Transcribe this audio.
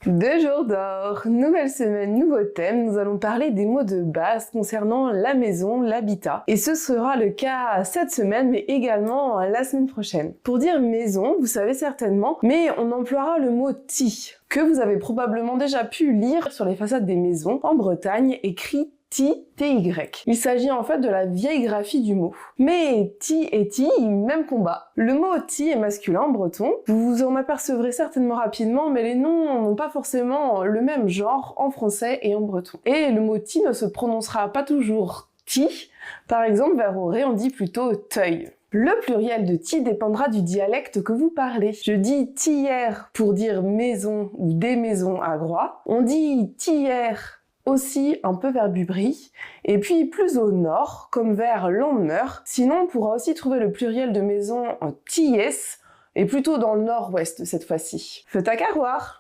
Deux jours d'or, nouvelle semaine, nouveau thème, nous allons parler des mots de base concernant la maison, l'habitat. Et ce sera le cas cette semaine, mais également la semaine prochaine. Pour dire maison, vous savez certainement, mais on emploiera le mot ti, que vous avez probablement déjà pu lire sur les façades des maisons en Bretagne, écrit Ti, T-Y. Il s'agit en fait de la vieille graphie du mot. Mais ti et ti, même combat. Le mot ti est masculin en breton. Vous vous en apercevrez certainement rapidement, mais les noms n'ont pas forcément le même genre en français et en breton. Et le mot ti ne se prononcera pas toujours ti. Par exemple, vers Auray, on dit plutôt teuil. Le pluriel de ti dépendra du dialecte que vous parlez. Je dis tiers pour dire maison ou des maisons à Groix. On dit tiers aussi un peu vers Bubry, et puis plus au nord, comme vers Landmeur. Sinon, on pourra aussi trouver le pluriel de maison en Thiès, et plutôt dans le nord-ouest cette fois-ci. Feu à carroir!